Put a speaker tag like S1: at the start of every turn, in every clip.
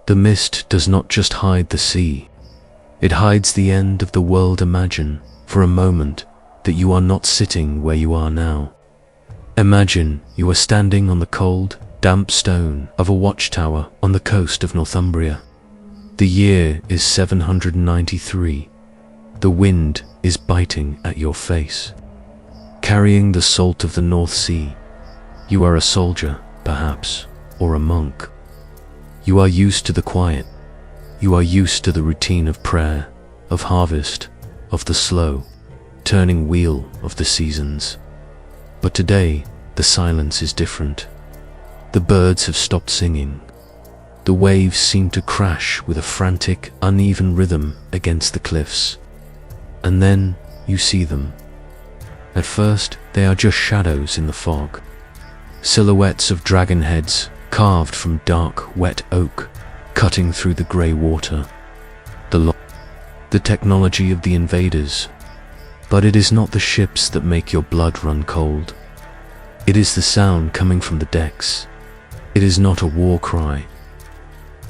S1: The mist does not just hide the sea. It hides the end of the world. Imagine, for a moment, that you are not sitting where you are now. Imagine you are standing on the cold, damp stone of a watchtower on the coast of Northumbria. The year is 793. The wind is biting at your face. Carrying the salt of the North Sea, you are a soldier, perhaps, or a monk. You are used to the quiet. You are used to the routine of prayer, of harvest, of the slow, turning wheel of the seasons. But today, the silence is different. The birds have stopped singing. The waves seem to crash with a frantic, uneven rhythm against the cliffs. And then you see them. At first, they are just shadows in the fog. Silhouettes of dragon heads carved from dark, wet oak, cutting through the grey water. The technology of the invaders. But it is not the ships that make your blood run cold. It is the sound coming from the decks. It is not a war cry.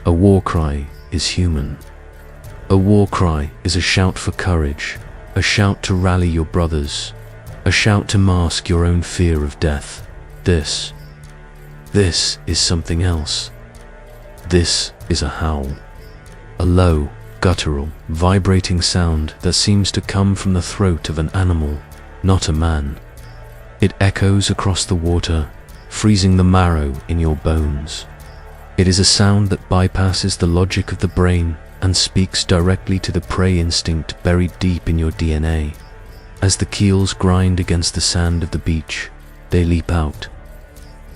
S1: A war cry is human. A war cry is a shout for courage, a shout to rally your brothers, a shout to mask your own fear of death. This is something else. This is a howl. A low, guttural, vibrating sound that seems to come from the throat of an animal, not a man. It echoes across the water, freezing the marrow in your bones. It is a sound that bypasses the logic of the brain and speaks directly to the prey instinct buried deep in your DNA. As the keels grind against the sand of the beach, they leap out.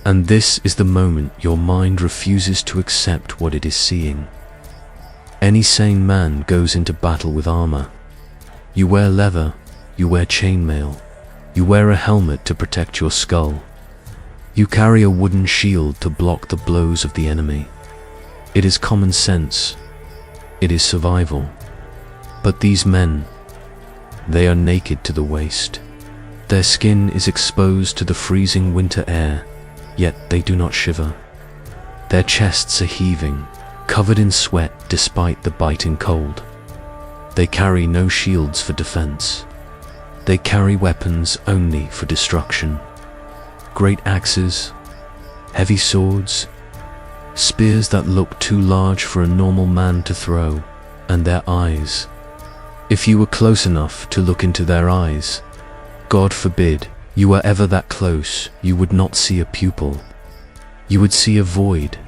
S1: And this is the moment your mind refuses to accept what it is seeing. Any sane man goes into battle with armor. You wear leather, you wear chainmail, you wear a helmet to protect your skull. You carry a wooden shield to block the blows of the enemy. It is common sense. It is survival. But these men, they are naked to the waist. Their skin is exposed to the freezing winter air, yet they do not shiver. Their chests are heaving, covered in sweat despite the biting cold. They carry no shields for defense. They carry weapons only for destruction. Great axes, heavy swords, spears that look too large for a normal man to throw, and their eyes. If you were close enough to look into their eyes, God forbid you were ever that close, you would not see a pupil. You would see a void,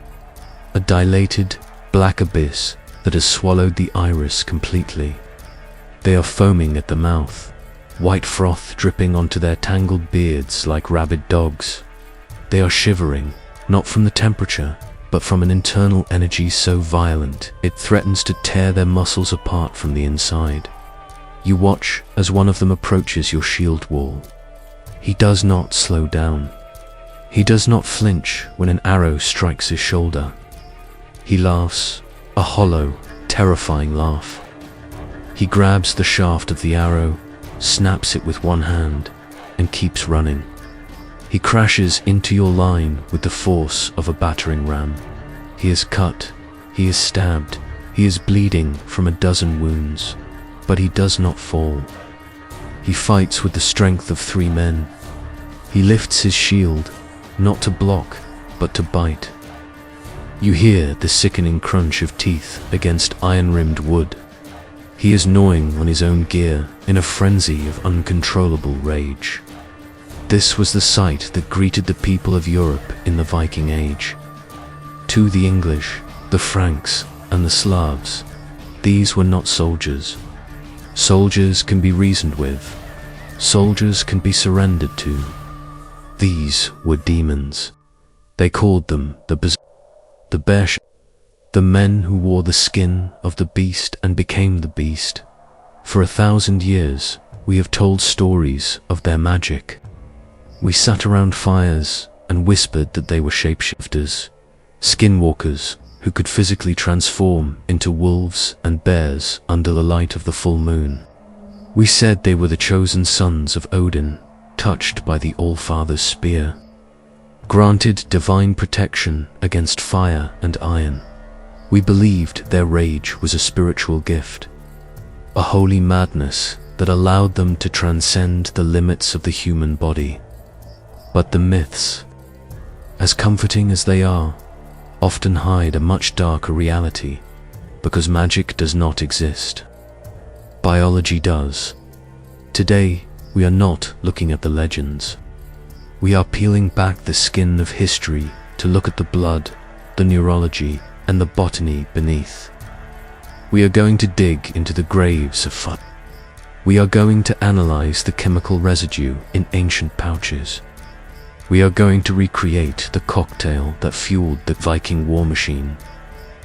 S1: a dilated, black abyss that has swallowed the iris completely. They are foaming at the mouth, white froth dripping onto their tangled beards like rabid dogs. They are shivering, not from the temperature, but from an internal energy so violent it threatens to tear their muscles apart from the inside. You watch as one of them approaches your shield wall. He does not slow down. He does not flinch when an arrow strikes his shoulder. He laughs, a hollow, terrifying laugh. He grabs the shaft of the arrow, snaps it with one hand, and keeps running. He crashes into your line with the force of a battering ram. He is cut, he is stabbed, he is bleeding from a dozen wounds, but he does not fall. He fights with the strength of 3 men. He lifts his shield, not to block, but to bite. You hear the sickening crunch of teeth against iron-rimmed wood. He is gnawing on his own gear in a frenzy of uncontrollable rage. This was the sight that greeted the people of Europe in the Viking Age. To the English, the Franks, and the Slavs, these were not soldiers. Soldiers can be reasoned with. Soldiers can be surrendered to. These were demons. They called them the Berserkers, the men who wore the skin of the beast and became the beast. For 1,000 years, we have told stories of their magic. We sat around fires and whispered that they were shapeshifters, skinwalkers who could physically transform into wolves and bears under the light of the full moon. We said they were the chosen sons of Odin, touched by the All-Father's spear, granted divine protection against fire and iron. We believed their rage was a spiritual gift, a holy madness that allowed them to transcend the limits of the human body. But the myths, as comforting as they are, often hide a much darker reality, because magic does not exist. Biology does. Today, we are not looking at the legends. We are peeling back the skin of history to look at the blood, the neurology, and the botany beneath. We are going to dig into the graves of fun. We are going to analyze the chemical residue in ancient pouches. We are going to recreate the cocktail that fueled the Viking war machine.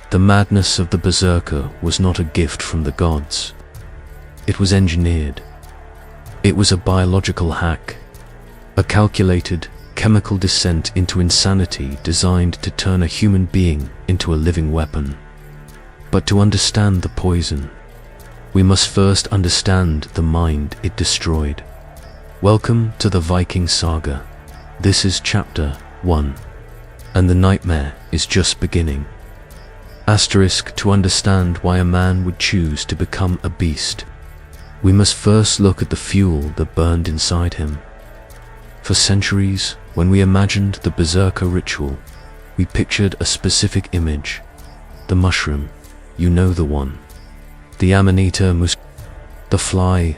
S1: The madness of the Berserker was not a gift from the gods. It was engineered. It was a biological hack, a calculated, chemical descent into insanity designed to turn a human being into a living weapon. But to understand the poison, we must first understand the mind it destroyed. Welcome to the Viking Saga. This is Chapter 1, and the nightmare is just beginning. Asterisk: to understand why a man would choose to become a beast, we must first look at the fuel that burned inside him. For centuries, when we imagined the Berserker ritual, we pictured a specific image. The mushroom, you know the one. The Amanita Muscaria, the fly.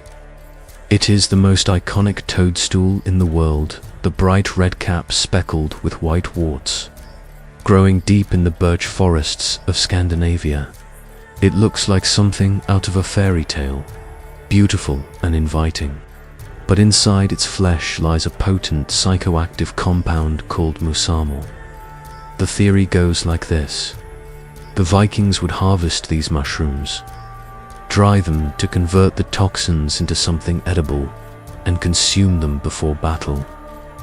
S1: It is the most iconic toadstool in the world, the bright red cap speckled with white warts. Growing deep in the birch forests of Scandinavia, it looks like something out of a fairy tale, beautiful and inviting. But inside its flesh lies a potent psychoactive compound called musammal. The theory goes like this. The Vikings would harvest these mushrooms, dry them to convert the toxins into something edible, and consume them before battle.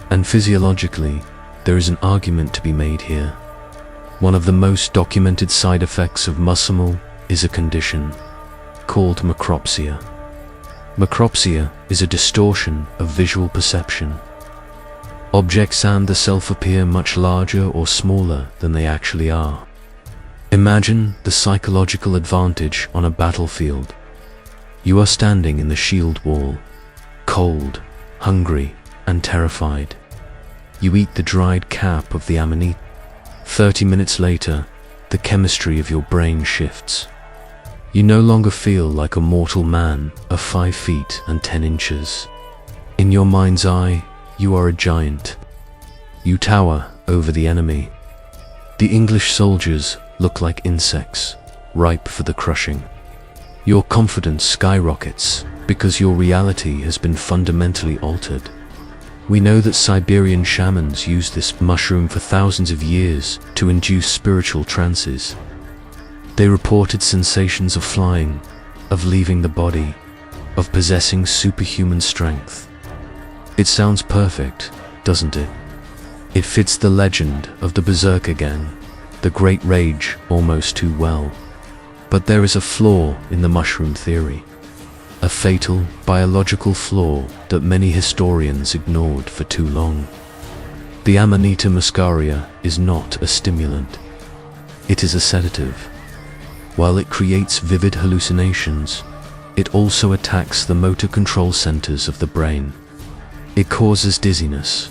S1: And physiologically, there is an argument to be made here. One of the most documented side effects of musammal is a condition called macropsia. Macropsia is a distortion of visual perception. Objects and the self appear much larger or smaller than they actually are. Imagine the psychological advantage on a battlefield. You are standing in the shield wall, cold, hungry, and terrified. You eat the dried cap of the Amanita. 30 minutes later, the chemistry of your brain shifts. You no longer feel like a mortal man of 5 feet and 10 inches. In your mind's eye, you are a giant. You tower over the enemy. The English soldiers look like insects, ripe for the crushing. Your confidence skyrockets because your reality has been fundamentally altered. We know that Siberian shamans use this mushroom for thousands of years to induce spiritual trances. They reported sensations of flying, of leaving the body, of possessing superhuman strength. It sounds perfect, doesn't it? It fits the legend of the Berserkergang, the great rage, almost too well. But there is a flaw in the mushroom theory. A fatal biological flaw that many historians ignored for too long. The Amanita Muscaria is not a stimulant. It is a sedative. While it creates vivid hallucinations, it also attacks the motor control centers of the brain. It causes dizziness.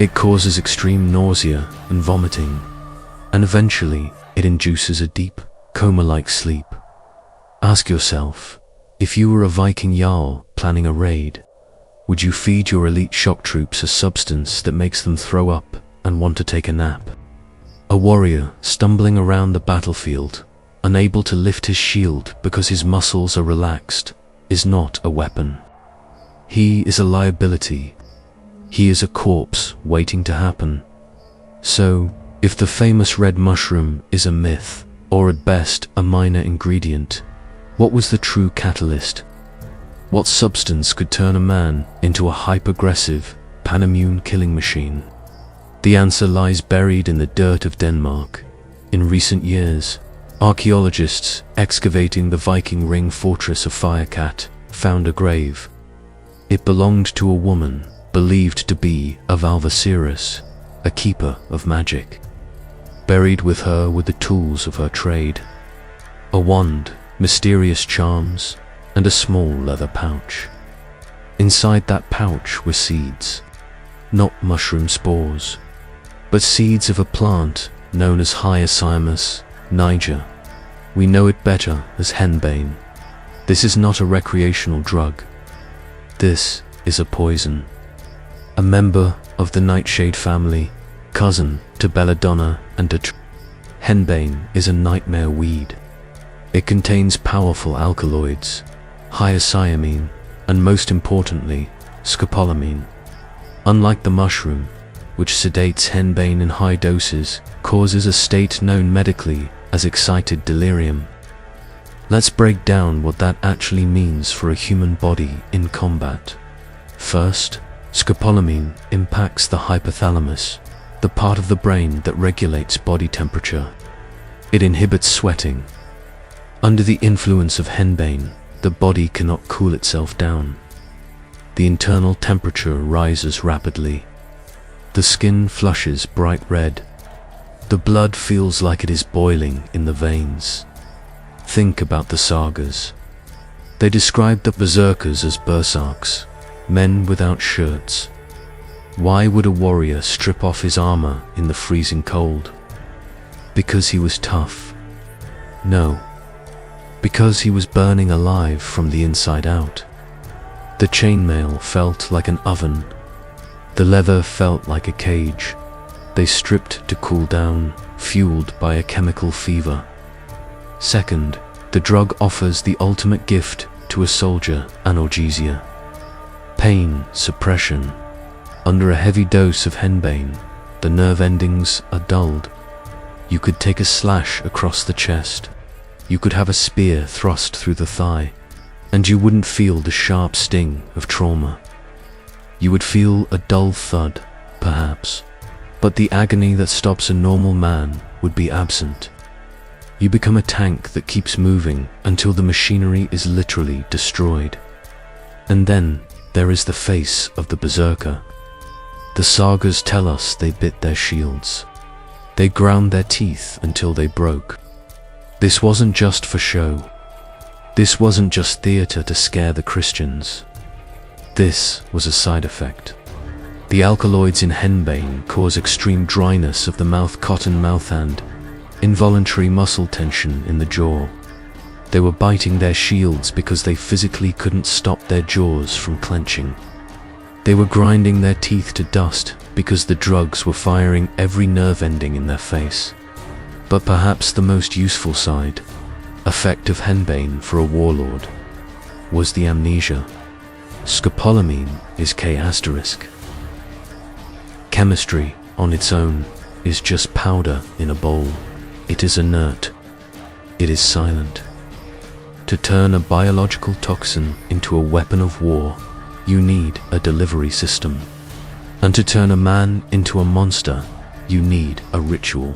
S1: It causes extreme nausea and vomiting. And eventually, it induces a deep, coma-like sleep. Ask yourself, if you were a Viking Jarl planning a raid, would you feed your elite shock troops a substance that makes them throw up and want to take a nap? A warrior stumbling around the battlefield, unable to lift his shield because his muscles are relaxed, is not a weapon. He is a liability. He is a corpse waiting to happen. So, if the famous red mushroom is a myth, or at best a minor ingredient, what was the true catalyst? What substance could turn a man into a hyper-aggressive, pan-immune killing machine? The answer lies buried in the dirt of Denmark. In recent years, archaeologists excavating the Viking ring fortress of Firecat found a grave. It belonged to a woman believed to be a Völva Seeress, a keeper of magic. Buried with her were the tools of her trade: a wand, mysterious charms, and a small leather pouch. Inside that pouch were seeds, not mushroom spores, but seeds of a plant known as Hyoscyamus niger. We know it better as henbane. This is not a recreational drug. This is a poison. A member of the Nightshade family, cousin to belladonna and to henbane is a nightmare weed. It contains powerful alkaloids, hyoscyamine, and most importantly, scopolamine. Unlike the mushroom, which sedates, henbane in high doses causes a state known medically as excited delirium. Let's break down what that actually means for a human body in combat. First, scopolamine impacts the hypothalamus, the part of the brain that regulates body temperature. It inhibits sweating. Under the influence of henbane, the body cannot cool itself down. The internal temperature rises rapidly. The skin flushes bright red. The blood feels like it is boiling in the veins. Think about the sagas. They described the berserkers as berserks, men without shirts. Why would a warrior strip off his armor in the freezing cold? Because he was tough? No. Because he was burning alive from the inside out. The chainmail felt like an oven. The leather felt like a cage. They stripped to cool down, fueled by a chemical fever. Second, the drug offers the ultimate gift to a soldier: analgesia. Pain suppression. Under a heavy dose of henbane, the nerve endings are dulled. You could take a slash across the chest. You could have a spear thrust through the thigh, and you wouldn't feel the sharp sting of trauma. You would feel a dull thud, perhaps, but the agony that stops a normal man would be absent. You become a tank that keeps moving until the machinery is literally destroyed. And then there is the face of the berserker. The sagas tell us they bit their shields. They ground their teeth until they broke. This wasn't just for show. This wasn't just theater to scare the Christians. This was a side effect. The alkaloids in henbane cause extreme dryness of the mouth, cotton mouth, and involuntary muscle tension in the jaw. They were biting their shields because they physically couldn't stop their jaws from clenching. They were grinding their teeth to dust because the drugs were firing every nerve ending in their face. But perhaps the most useful side effect of henbane for a warlord was the amnesia. Scopolamine is K*. Chemistry on its own is just powder in a bowl. It is inert. It is silent. To turn a biological toxin into a weapon of war, you need a delivery system. And to turn a man into a monster, you need a ritual.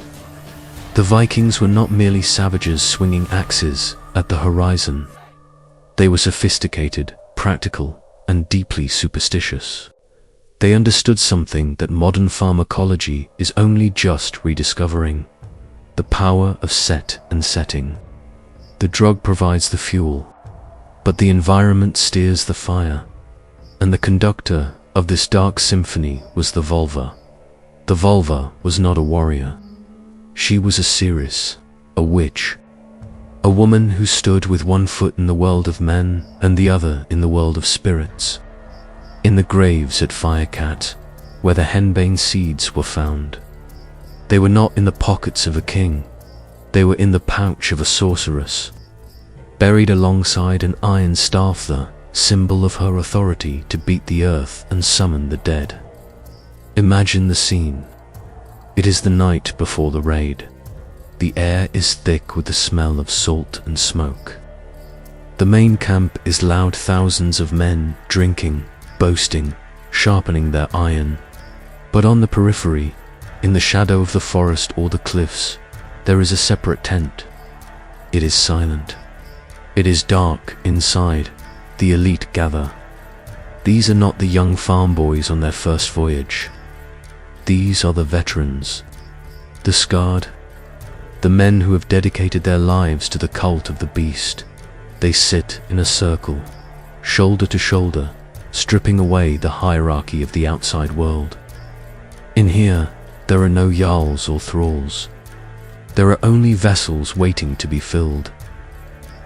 S1: The Vikings were not merely savages swinging axes at the horizon. They were sophisticated, practical, and deeply superstitious. They understood something that modern pharmacology is only just rediscovering: the power of set and setting. The drug provides the fuel, but the environment steers the fire. And the conductor of this dark symphony was the Völva. The Völva was not a warrior. She was a Seeress, a witch. A woman who stood with one foot in the world of men and the other in the world of spirits. In the graves at Firecat, where the henbane seeds were found. They were not in the pockets of a king. They were in the pouch of a sorceress, buried alongside an iron staff, the symbol of her authority to beat the earth and summon the dead. Imagine the scene. It is the night before the raid. The air is thick with the smell of salt and smoke. The main camp is loud, thousands of men drinking, boasting, sharpening their iron. But on the periphery, in the shadow of the forest or the cliffs, there is a separate tent. It is silent. It is dark inside. The elite gather. These are not the young farm boys on their first voyage. These are the veterans, the scarred, the men who have dedicated their lives to the cult of the beast. They sit in a circle, shoulder to shoulder, stripping away the hierarchy of the outside world. In here, there are no jarls or thralls. There are only vessels waiting to be filled.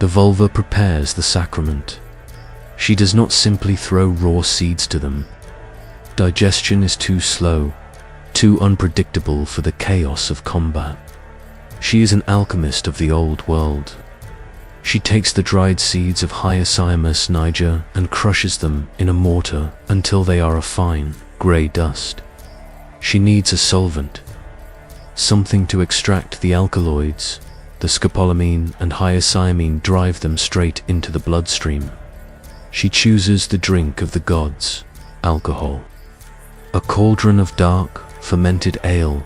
S1: The Völva prepares the sacrament. She does not simply throw raw seeds to them. Digestion is too slow, too unpredictable for the chaos of combat. She is an alchemist of the old world. She takes the dried seeds of Hyoscyamus niger and crushes them in a mortar until they are a fine, grey dust. She needs a solvent, something to extract the alkaloids. The scopolamine and hyoscyamine drive them straight into the bloodstream. She chooses the drink of the gods, alcohol. A cauldron of dark, fermented ale,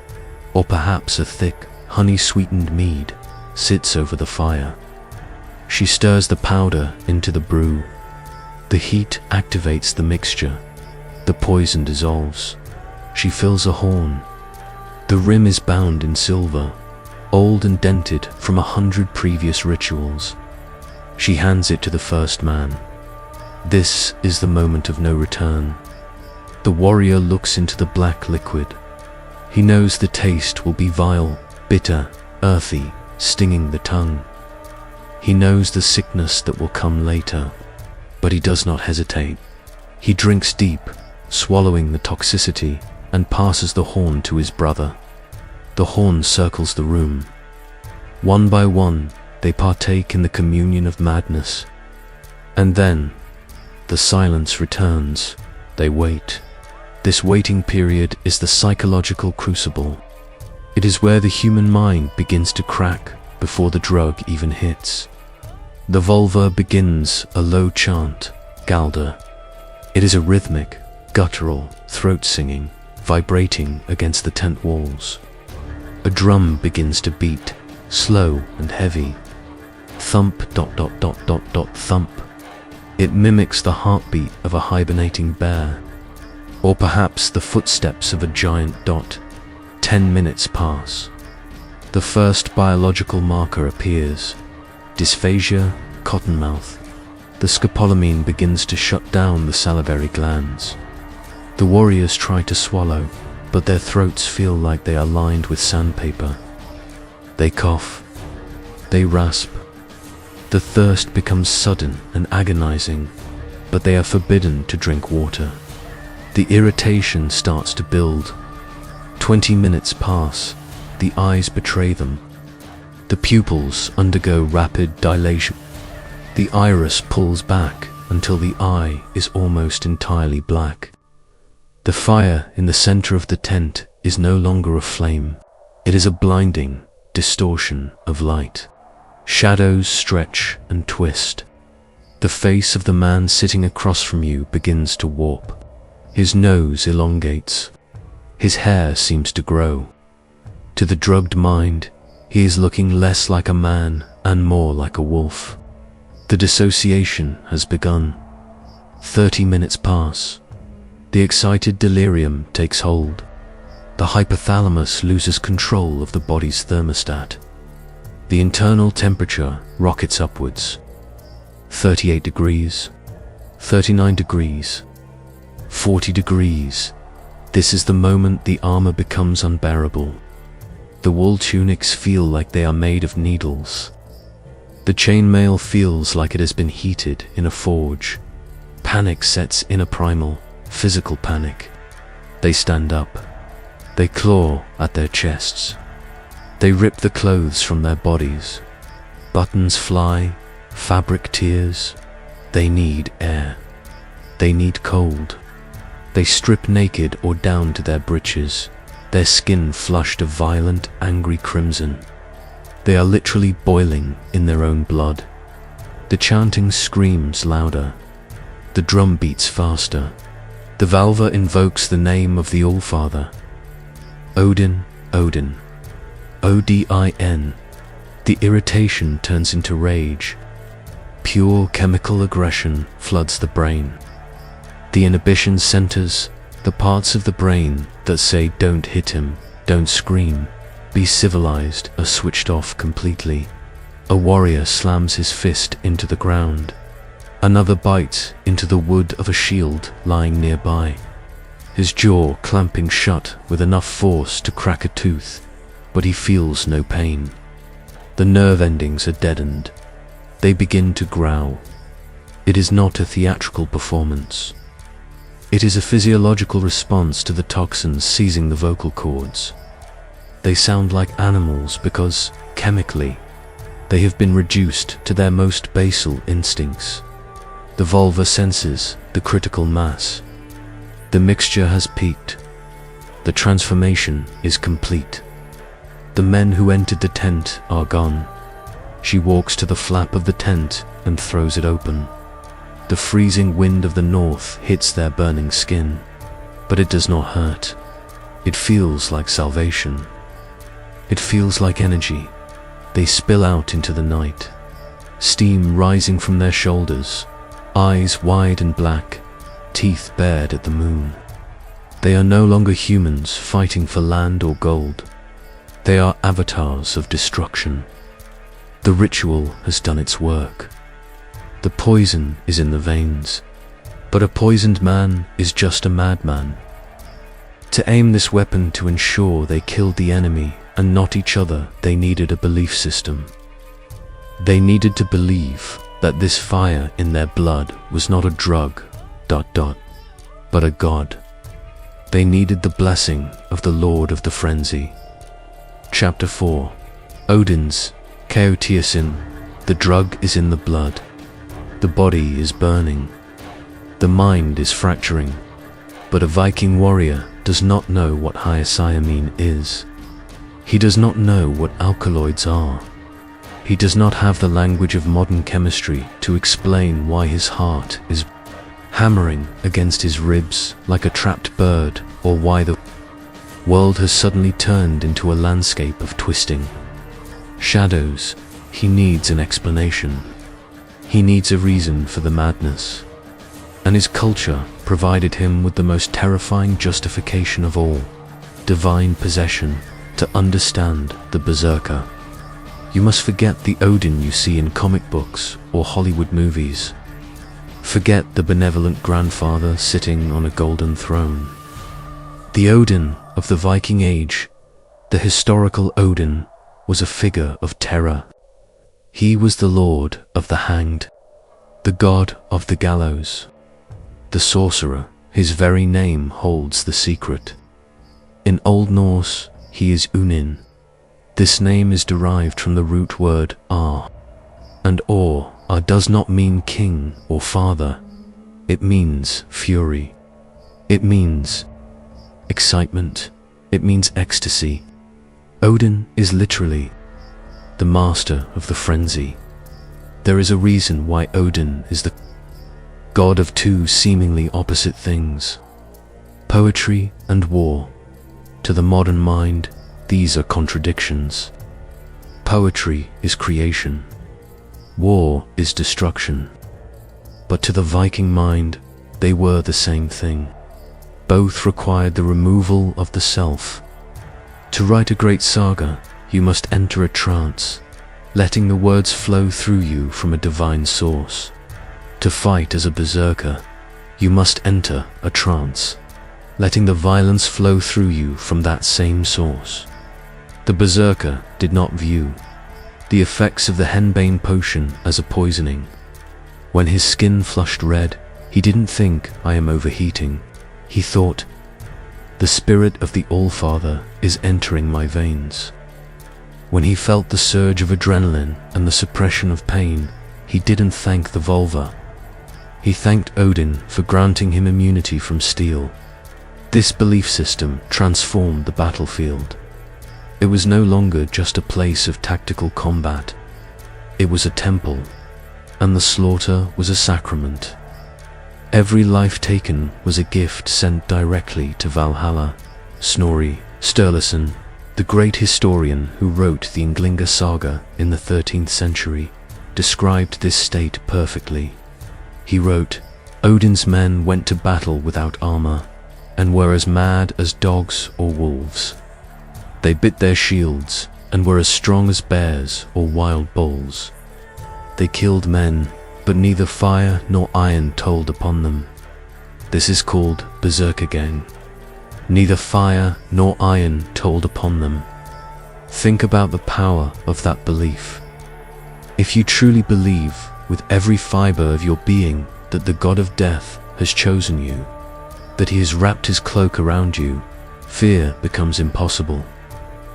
S1: or perhaps a thick, honey-sweetened mead, sits over the fire. She stirs the powder into the brew. The heat activates the mixture. The poison dissolves. She fills a horn. The rim is bound in silver, old and dented from 100 previous rituals. She hands it to the first man. This is the moment of no return. The warrior looks into the black liquid. He knows the taste will be vile, bitter, earthy, stinging the tongue. He knows the sickness that will come later, but he does not hesitate. He drinks deep, swallowing the toxicity, and passes the horn to his brother. The horn circles the room. One by one, they partake in the communion of madness. And then, the silence returns. They wait. This waiting period is the psychological crucible. It is where the human mind begins to crack before the drug even hits. The Völva begins a low chant, Galder. It is a rhythmic, guttural, throat singing, vibrating against the tent walls. A drum begins to beat, slow and heavy. Thump ... thump. It mimics the heartbeat of a hibernating bear, or perhaps the footsteps of a giant dot. 10 minutes pass. The first biological marker appears. Dysphagia, cottonmouth. The scopolamine begins to shut down the salivary glands. The warriors try to swallow, but their throats feel like they are lined with sandpaper. They cough. They rasp. The thirst becomes sudden and agonizing, but they are forbidden to drink water. The irritation starts to build. 20 minutes pass. The eyes betray them. The pupils undergo rapid dilation. The iris pulls back until the eye is almost entirely black. The fire in the center of the tent is no longer a flame. It is a blinding distortion of light. Shadows stretch and twist. The face of the man sitting across from you begins to warp. His nose elongates. His hair seems to grow. To the drugged mind, he is looking less like a man and more like a wolf. The dissociation has begun. 30 minutes pass. The excited delirium takes hold. The hypothalamus loses control of the body's thermostat. The internal temperature rockets upwards. 38 degrees, 39 degrees, 40 degrees. This is the moment the armor becomes unbearable. The wool tunics feel like they are made of needles. The chainmail feels like it has been heated in a forge. Panic sets in, a primal, physical panic. They stand up. They claw at their chests. They rip the clothes from their bodies. Buttons fly, fabric tears. They need air. They need cold. They strip naked or down to their breeches, their skin flushed a violent, angry crimson. They are literally boiling in their own blood. The chanting screams louder. The drum beats faster. The Völva invokes the name of the Allfather. Odin, Odin. Odin. The irritation turns into rage. Pure chemical aggression floods the brain. The inhibition centers, the parts of the brain that say don't hit him, don't scream, be civilized are switched off completely. A warrior slams his fist into the ground. Another bites into the wood of a shield lying nearby, his jaw clamping shut with enough force to crack a tooth, but he feels no pain. The nerve endings are deadened. They begin to growl. It is not a theatrical performance. It is a physiological response to the toxins seizing the vocal cords. They sound like animals because, chemically, they have been reduced to their most basal instincts. The Völva senses the critical mass. The mixture has peaked. The transformation is complete. The men who entered the tent are gone. She walks to the flap of the tent and throws it open. The freezing wind of the north hits their burning skin, but it does not hurt. It feels like salvation. It feels like energy. They spill out into the night, steam rising from their shoulders, eyes wide and black, teeth bared at the moon. They are no longer humans fighting for land or gold. They are avatars of destruction. The ritual has done its work. The poison is in the veins, but a poisoned man is just a madman. To aim this weapon to ensure they killed the enemy and not each other, they needed a belief system. They needed to believe that this fire in their blood was not a drug, but a god. They needed the blessing of the Lord of the Frenzy. Chapter 4. Odin's Chaotiosin. The drug is in the blood. The body is burning. The mind is fracturing. But a Viking warrior does not know what hyoscyamine is. He does not know what alkaloids are. He does not have the language of modern chemistry to explain why his heart is hammering against his ribs like a trapped bird, or why the world has suddenly turned into a landscape of twisting shadows. He needs an explanation. He needs a reason for the madness. And his culture provided him with the most terrifying justification of all: divine possession. To understand the Berserker, you must forget the Odin you see in comic books or Hollywood movies. Forget the benevolent grandfather sitting on a golden throne. The Odin of the Viking Age, the historical Odin, was a figure of terror. He was the lord of the hanged, the god of the gallows, the sorcerer. His very name holds the secret. In Old Norse, he is Unin. This name is derived from the root word ar, and or does not mean king or father. It means fury. It means excitement. It means ecstasy. Odin is literally the master of the frenzy. There is a reason why Odin is the god of two seemingly opposite things: poetry and war. To the modern mind, these are contradictions. Poetry is creation. War is destruction. But to the Viking mind, they were the same thing. Both required the removal of the self. To write a great saga, you must enter a trance, letting the words flow through you from a divine source. To fight as a berserker, you must enter a trance, letting the violence flow through you from that same source. The berserker did not view the effects of the Henbane potion as a poisoning. When his skin flushed red, he didn't think, "I am overheating." He thought, "The spirit of the Allfather is entering my veins." When he felt the surge of adrenaline and the suppression of pain, he didn't thank the Völva. He thanked Odin for granting him immunity from steel. This belief system transformed the battlefield. It was no longer just a place of tactical combat. It was a temple, and the slaughter was a sacrament. Every life taken was a gift sent directly to Valhalla. Snorri Sturluson, the great historian who wrote the Viking Saga in the 13th century, described this state perfectly. He wrote, "Odin's men went to battle without armor, and were as mad as dogs or wolves. They bit their shields and were as strong as bears or wild bulls. They killed men, but neither fire nor iron told upon them. This is called Berserkergang. Neither fire nor iron told upon them. Think about the power of that belief. If you truly believe with every fiber of your being that the god of death has chosen you, that he has wrapped his cloak around you, fear becomes impossible.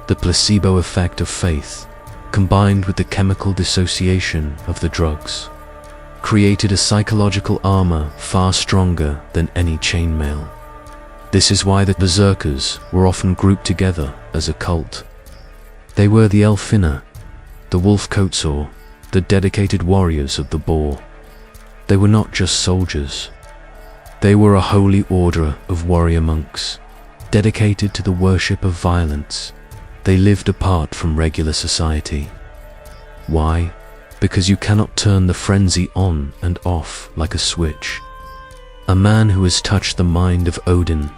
S1: The placebo effect of faith, combined with the chemical dissociation of the drugs, created a psychological armor far stronger than any chainmail. This is why the Berserkers were often grouped together as a cult. They were the Elfinna, the Wolfcoats, or the dedicated warriors of the boar. They were not just soldiers. They were a holy order of warrior monks, dedicated to the worship of violence. They lived apart from regular society. Why? Because you cannot turn the frenzy on and off like a switch. A man who has touched the mind of Odin,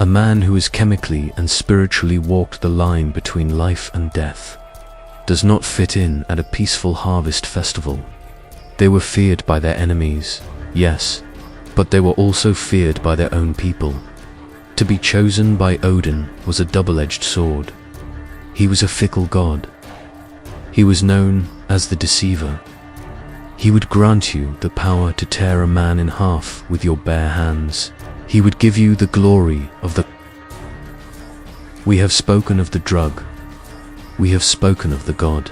S1: a man who has chemically and spiritually walked the line between life and death, does not fit in at a peaceful harvest festival. They were feared by their enemies, yes, but they were also feared by their own people. To be chosen by Odin was a double-edged sword. He was a fickle god. He was known as the deceiver. He would grant you the power to tear a man in half with your bare hands. He would give you the glory of the... We have spoken of the drug. We have spoken of the god.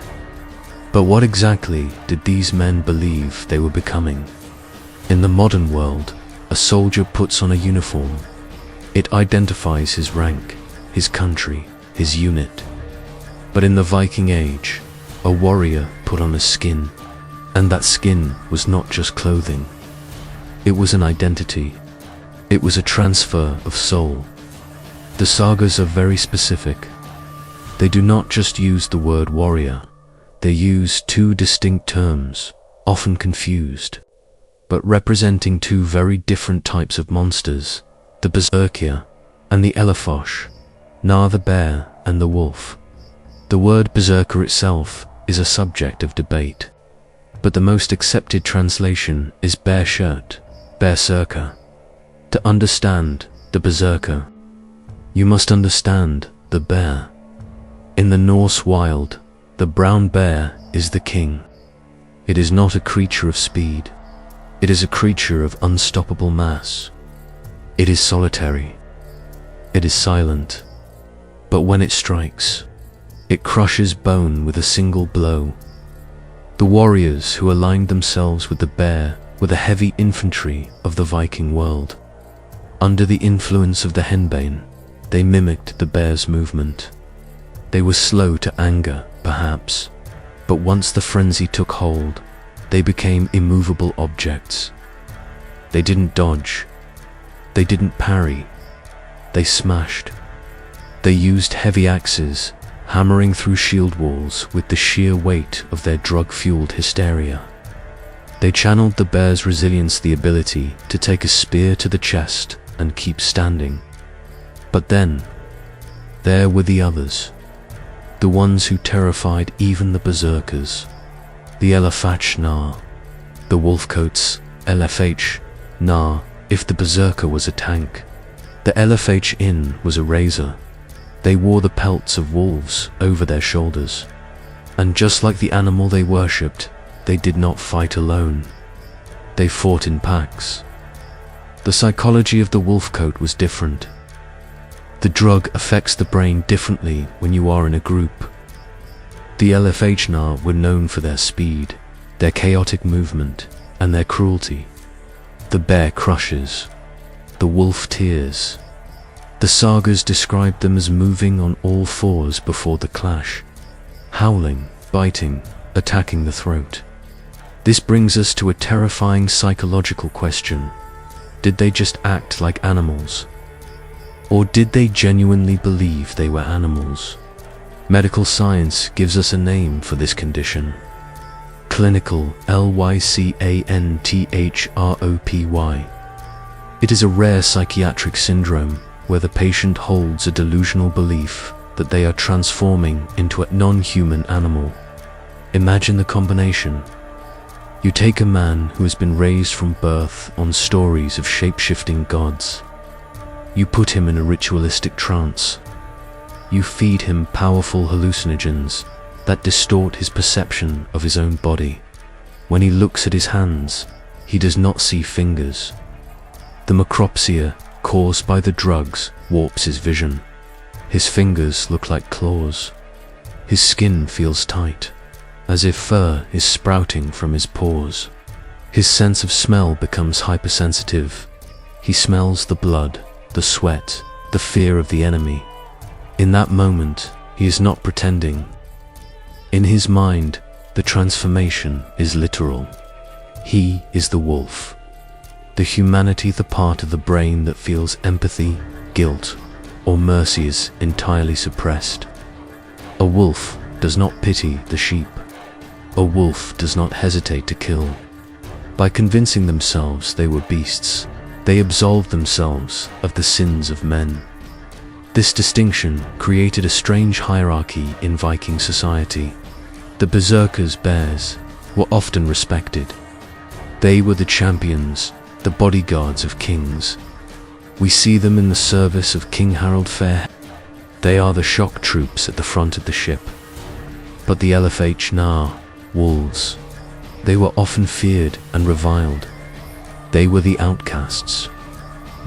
S1: But what exactly did these men believe they were becoming? In the modern world, a soldier puts on a uniform. It identifies his rank, his country, his unit. But in the Viking Age, a warrior put on a skin, and that skin was not just clothing. It was an identity. It was a transfer of soul. The sagas are very specific. They do not just use the word warrior. They use two distinct terms, often confused, but representing two very different types of monsters, the Berserker and the Elefosh, Gnar the bear and the wolf. The word Berserker itself is a subject of debate, but the most accepted translation is bear shirt, Berserker. To understand the Berserker, you must understand the bear. In the Norse wild, the brown bear is the king. It is not a creature of speed. It is a creature of unstoppable mass. It is solitary. It is silent. But when it strikes, it crushes bone with a single blow. The warriors who aligned themselves with the bear were the heavy infantry of the Viking world. Under the influence of the Henbane, they mimicked the bear's movement. They were slow to anger, perhaps, but once the frenzy took hold, they became immovable objects. They didn't dodge. They didn't parry. They smashed. They used heavy axes, hammering through shield walls with the sheer weight of their drug-fueled hysteria. They channeled the bear's resilience, the ability to take a spear to the chest and keep standing. But then, there were the others. The ones who terrified even the Berserkers. The Elefach Gnar. The Wolfcoats, Elefach Gnar. If the Berserker was a tank, the Elefach Inn was a razor. They wore the pelts of wolves over their shoulders. And just like the animal they worshipped, they did not fight alone. They fought in packs. The psychology of the Wolfcoat was different. The drug affects the brain differently when you are in a group. The Elefach Gnar were known for their speed, their chaotic movement, and their cruelty. The bear crushes. The wolf tears. The sagas described them as moving on all fours before the clash, howling, biting, attacking the throat. This brings us to a terrifying psychological question. Did they just act like animals? Or did they genuinely believe they were animals? Medical science gives us a name for this condition. Clinical lycanthropy. It is a rare psychiatric syndrome where the patient holds a delusional belief that they are transforming into a non-human animal. Imagine the combination. You take a man who has been raised from birth on stories of shape-shifting gods. You put him in a ritualistic trance. You feed him powerful hallucinogens that distort his perception of his own body. When he looks at his hands, he does not see fingers. The macropsia caused by the drugs warps his vision. His fingers look like claws. His skin feels tight, as if fur is sprouting from his pores. His sense of smell becomes hypersensitive. He smells the blood, the sweat, the fear of the enemy. In that moment, he is not pretending. In his mind, the transformation is literal. He is the wolf. The humanity, the part of the brain that feels empathy, guilt, or mercy is entirely suppressed. A wolf does not pity the sheep. A wolf does not hesitate to kill. By convincing themselves they were beasts, they absolved themselves of the sins of men. This distinction created a strange hierarchy in Viking society. The Berserkers, bears, were often respected. They were the champions, the bodyguards of kings. We see them in the service of King Harald Fair. They are the shock troops at the front of the ship. But the LFH wolves, they were often feared and reviled. They were the outcasts.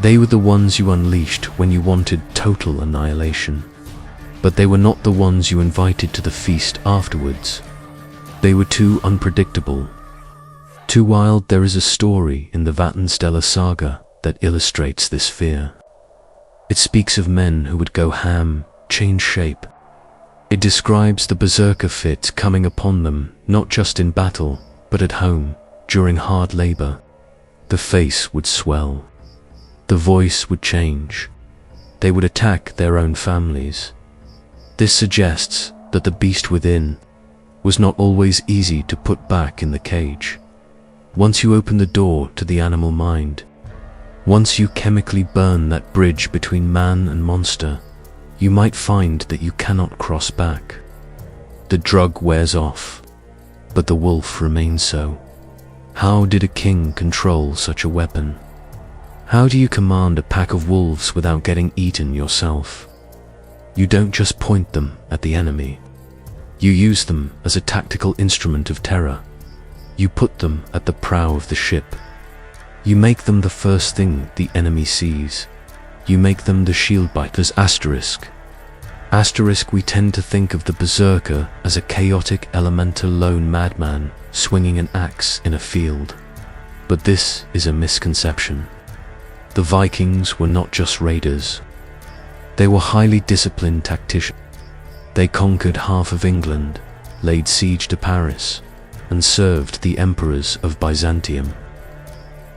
S1: They were the ones you unleashed when you wanted total annihilation. But they were not the ones you invited to the feast afterwards. They were too unpredictable, too wild. There is a story in the Viking Saga that illustrates this fear. It speaks of men who would go ham, change shape. It describes the berserker fit coming upon them, not just in battle, but at home, during hard labor. The face would swell. The voice would change. They would attack their own families. This suggests that the beast within was not always easy to put back in the cage. Once you open the door to the animal mind, once you chemically burn that bridge between man and monster, you might find that you cannot cross back. The drug wears off, but the wolf remains so. How did a king control such a weapon? How do you command a pack of wolves without getting eaten yourself? You don't just point them at the enemy. You use them as a tactical instrument of terror. You put them at the prow of the ship. You make them the first thing the enemy sees. You make them the shield biters. We tend to think of the berserker as a chaotic elemental lone madman swinging an axe in a field. But this is a misconception. The Vikings were not just raiders. They were highly disciplined tacticians. They conquered half of England, laid siege to Paris, and served the emperors of Byzantium.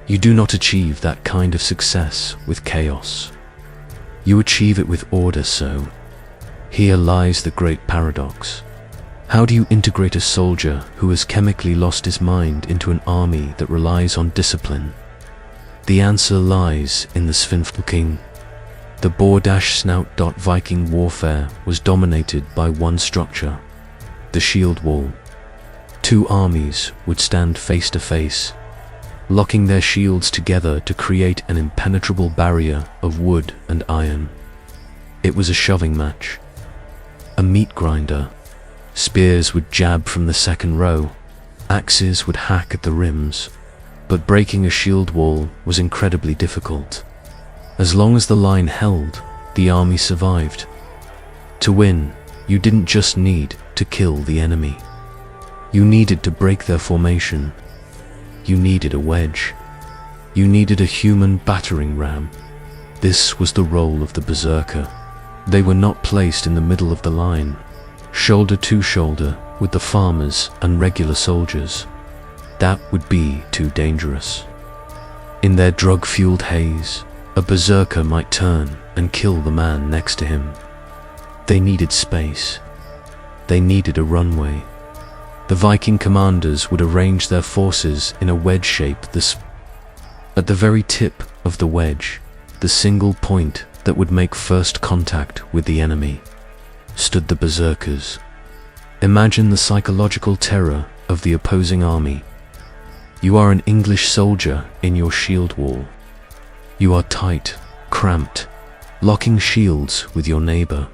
S1: You do not achieve that kind of success with chaos. You achieve it with order. So, here lies the great paradox. How do you integrate a soldier who has chemically lost his mind into an army that relies on discipline? The answer lies in the Svinflking. The boar-snout. Viking warfare was dominated by one structure, the shield wall. Two armies would stand face to face, locking their shields together to create an impenetrable barrier of wood and iron. It was a shoving match, a meat grinder. Spears would jab from the second row, axes would hack at the rims, but breaking a shield wall was incredibly difficult. As long as the line held, the army survived. To win, you didn't just need to kill the enemy. You needed to break their formation. You needed a wedge. You needed a human battering ram. This was the role of the berserker. They were not placed in the middle of the line, shoulder to shoulder with the farmers and regular soldiers. That would be too dangerous. In their drug-fueled haze, a berserker might turn and kill the man next to him. They needed space. They needed a runway. The Viking commanders would arrange their forces in a wedge shape. At the very tip of the wedge, the single point that would make first contact with the enemy. stood the Berserkers. Imagine the psychological terror of the opposing army. You are an English soldier in your shield wall. You are tight, cramped, locking shields with your neighbor.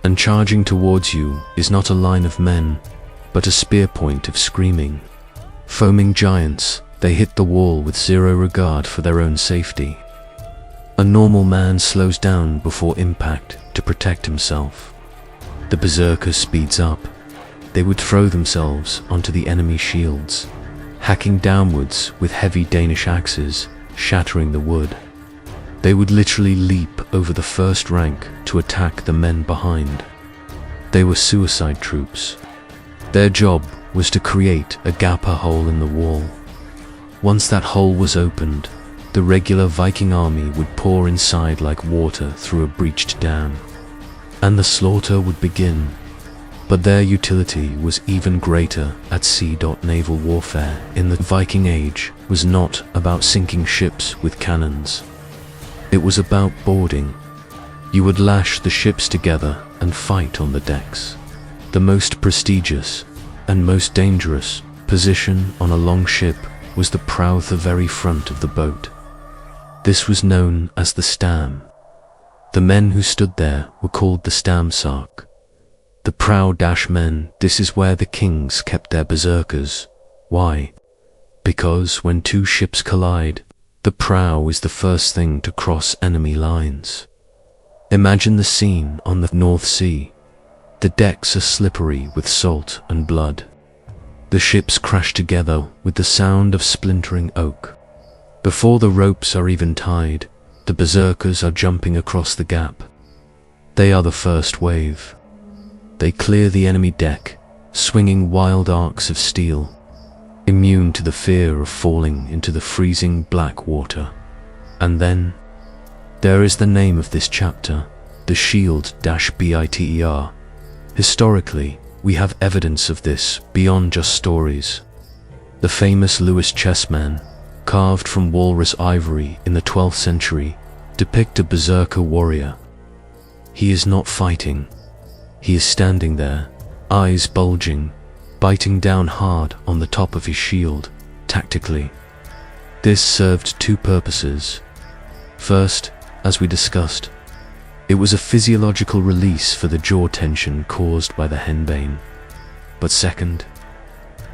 S1: And charging towards you is not a line of men, but a spear point of screaming, foaming giants. They hit the wall with zero regard for their own safety. A normal man slows down before impact to protect himself. The Berserker speeds up. They would throw themselves onto the enemy shields, hacking downwards with heavy Danish axes, shattering the wood. They would literally leap over the first rank to attack the men behind. They were suicide troops. Their job was to create a gapper hole in the wall. Once that hole was opened, the regular Viking army would pour inside like water through a breached dam, and the slaughter would begin. But their utility was even greater at sea. Naval warfare in the Viking Age was not about sinking ships with cannons. It was about boarding. You would lash the ships together and fight on the decks. The most prestigious and most dangerous position on a long ship was the prow, the very front of the boat. This was known as the stam. The men who stood there were called the stamsark. The prow-men, this is where the kings kept their berserkers. Why? Because when two ships collide, the prow is the first thing to cross enemy lines. Imagine the scene on the North Sea. The decks are slippery with salt and blood. The ships crash together with the sound of splintering oak. Before the ropes are even tied, the berserkers are jumping across the gap. They are the first wave. They clear the enemy deck, swinging wild arcs of steel, immune to the fear of falling into the freezing black water. And then, there is the name of this chapter, the shield-biter. Historically, we have evidence of this beyond just stories. The famous Lewis chessman, carved from walrus ivory in the 12th century, depict a berserker warrior. He is not fighting. He is standing there, eyes bulging, biting down hard on the top of his shield, tactically. This served two purposes. First, as we discussed, it was a physiological release for the jaw tension caused by the Henbane. But second,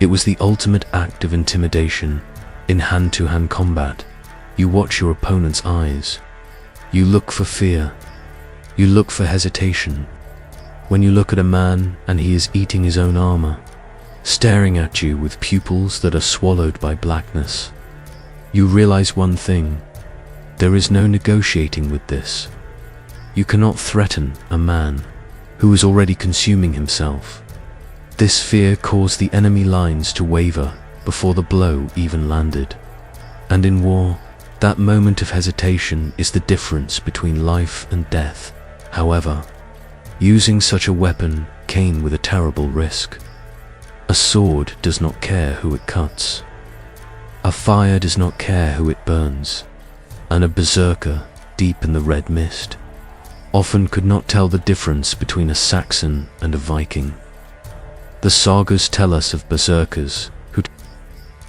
S1: it was the ultimate act of intimidation. In hand-to-hand combat, you watch your opponent's eyes. You look for fear. You look for hesitation. When you look at a man and he is eating his own armor, staring at you with pupils that are swallowed by blackness, you realize one thing: there is no negotiating with this. You cannot threaten a man who is already consuming himself. This fear caused the enemy lines to waver before the blow even landed. And in war, that moment of hesitation is the difference between life and death. However, using such a weapon came with a terrible risk. A sword does not care who it cuts. A fire does not care who it burns. And a berserker, deep in the red mist, often could not tell the difference between a Saxon and a Viking. The sagas tell us of berserkers who,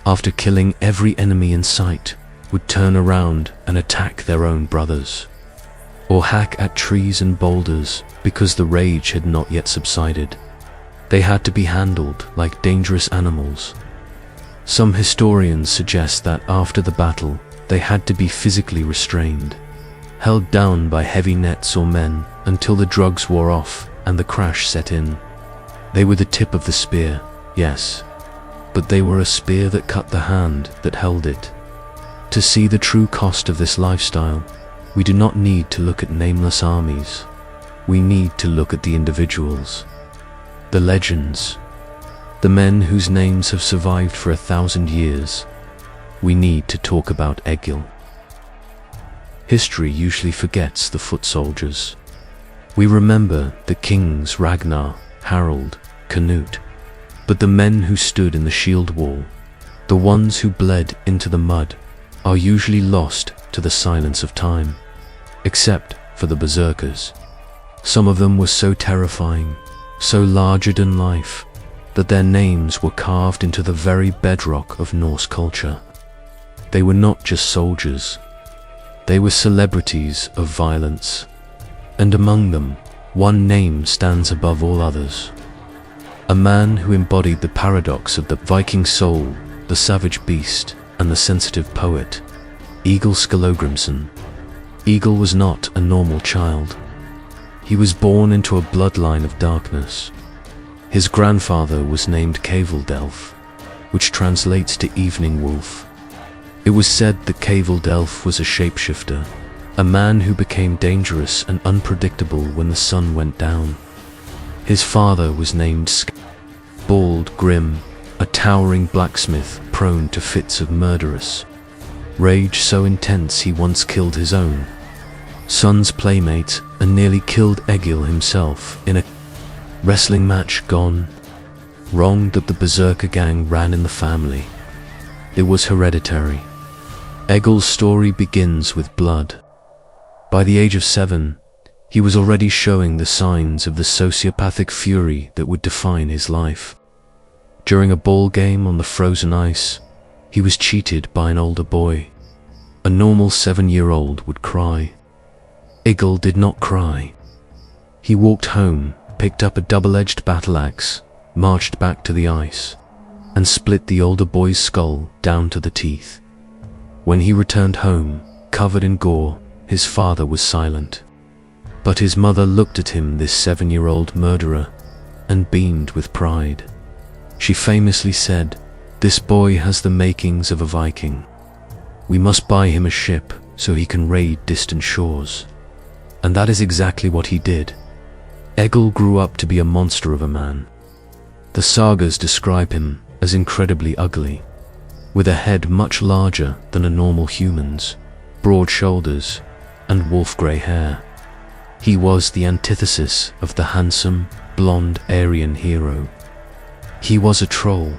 S1: after killing every enemy in sight, would turn around and attack their own brothers, or hack at trees and boulders because the rage had not yet subsided. They had to be handled like dangerous animals. Some historians suggest that after the battle, they had to be physically restrained, held down by heavy nets or men until the drugs wore off and the crash set in. They were the tip of the spear, yes, but they were a spear that cut the hand that held it. To see the true cost of this lifestyle, we do not need to look at nameless armies. We need to look at the individuals, the legends, the men whose names have survived for 1,000 years. We need to talk about Egil. History usually forgets the foot soldiers. We remember the kings Ragnar, Harald, Canute, but the men who stood in the shield wall, the ones who bled into the mud, are usually lost to the silence of time, except for the berserkers. Some of them were so terrifying, so larger than life, that their names were carved into the very bedrock of Norse culture. They were not just soldiers. They were celebrities of violence. And among them, one name stands above all others. A man who embodied the paradox of the Viking soul, the savage beast, and the sensitive poet, Egil Skallagrimsson. Egil was not a normal child. He was born into a bloodline of darkness. His grandfather was named Kveldulf, which translates to evening wolf. It was said that Kveldulf was a shapeshifter, a man who became dangerous and unpredictable when the sun went down. His father was named bald, grim, a towering blacksmith prone to fits of murderous rage so intense he once killed his own son's playmate and nearly killed Egil himself in a wrestling match gone wrong. That the Berserkergang ran in the family. It was hereditary. Egil's story begins with blood. By the age of 7, he was already showing the signs of the sociopathic fury that would define his life. During a ball game on the frozen ice, he was cheated by an older boy. A normal 7-year-old would cry. Egil did not cry. He walked home, picked up a double-edged battle axe, marched back to the ice, and split the older boy's skull down to the teeth. When he returned home, covered in gore, his father was silent. But his mother looked at him, this 7-year-old murderer, and beamed with pride. She famously said, "This boy has the makings of a Viking. We must buy him a ship so he can raid distant shores." And that is exactly what he did. Egil grew up to be a monster of a man. The sagas describe him as incredibly ugly, with a head much larger than a normal human's, broad shoulders, and wolf-grey hair. He was the antithesis of the handsome, blonde Aryan hero. He was a troll,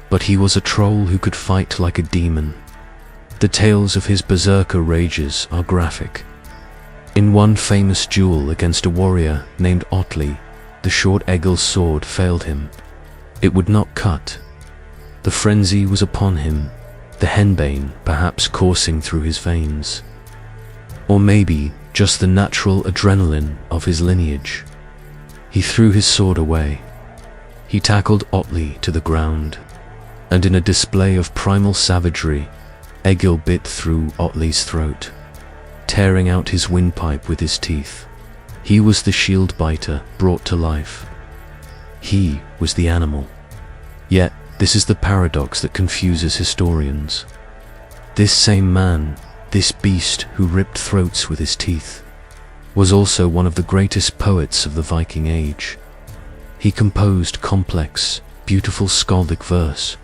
S1: but he was a troll who could fight like a demon. The tales of his berserker rages are graphic. In one famous duel against a warrior named Otley, the short Egil's sword failed him. It would not cut. The frenzy was upon him, the Henbane perhaps coursing through his veins. Or maybe just the natural adrenaline of his lineage. He threw his sword away. He tackled Otley to the ground, and in a display of primal savagery, Egil bit through Otley's throat, tearing out his windpipe with his teeth. He was the shield biter brought to life. He was the animal. Yet, this is the paradox that confuses historians. This same man, this beast who ripped throats with his teeth, was also one of the greatest poets of the Viking Age. He composed complex, beautiful skaldic verse.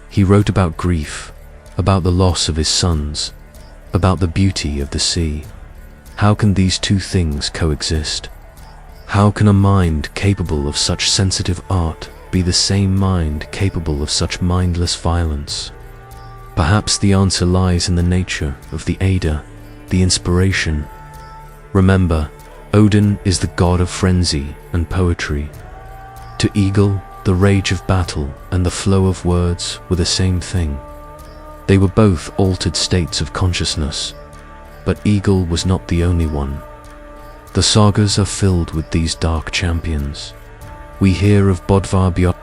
S1: He wrote about grief, about the loss of his sons, about the beauty of the sea. How can these two things coexist? How can a mind capable of such sensitive art be the same mind capable of such mindless violence? Perhaps the answer lies in the nature of the Ada, the inspiration. Remember, Odin is the god of frenzy and poetry. To Egil, the rage of battle and the flow of words were the same thing. They were both altered states of consciousness, but Egil was not the only one. The sagas are filled with these dark champions. We hear of Bodvar Björn,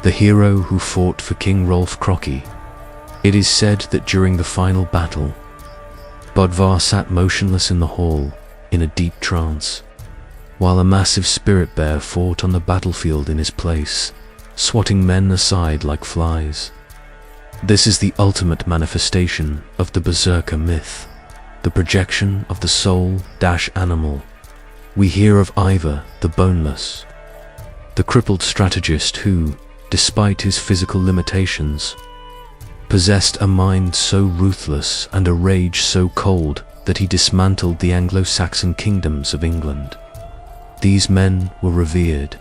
S1: the hero who fought for King Rolf Krokki. It is said that during the final battle, Bodvar sat motionless in the hall in a deep trance, while a massive spirit bear fought on the battlefield in his place, swatting men aside like flies. This is the ultimate manifestation of the Berserker myth, the projection of the soul-animal. We hear of Ivar the Boneless, the crippled strategist who, despite his physical limitations, possessed a mind so ruthless and a rage so cold that he dismantled the Anglo-Saxon kingdoms of England. These men were revered.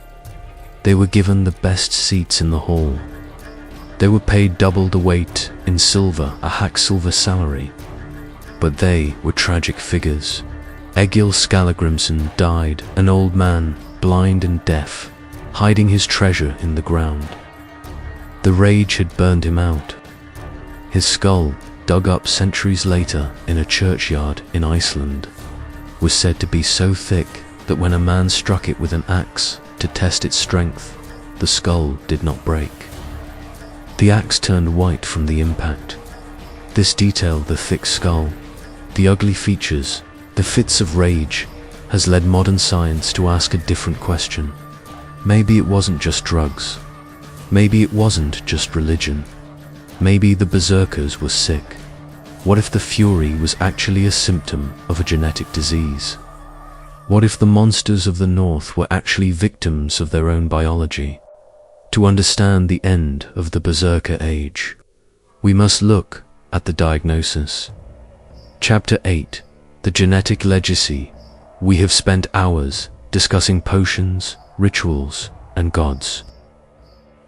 S1: They were given the best seats in the hall. They were paid double the weight in silver, a hack silver salary. But they were tragic figures. Egil Skallagrimsson died, an old man, blind and deaf, hiding his treasure in the ground. The rage had burned him out. His skull, dug up centuries later in a churchyard in Iceland, was said to be so thick that when a man struck it with an axe to test its strength, the skull did not break. The axe turned white from the impact. This detail, the thick skull, the ugly features, the fits of rage, has led modern science to ask a different question. Maybe it wasn't just drugs. Maybe it wasn't just religion. Maybe the berserkers were sick. What if the fury was actually a symptom of a genetic disease? What if the monsters of the north were actually victims of their own biology? To understand the end of the Berserker Age, we must look at the diagnosis. Chapter 8. The Genetic Legacy. We have spent hours discussing potions, rituals, and gods.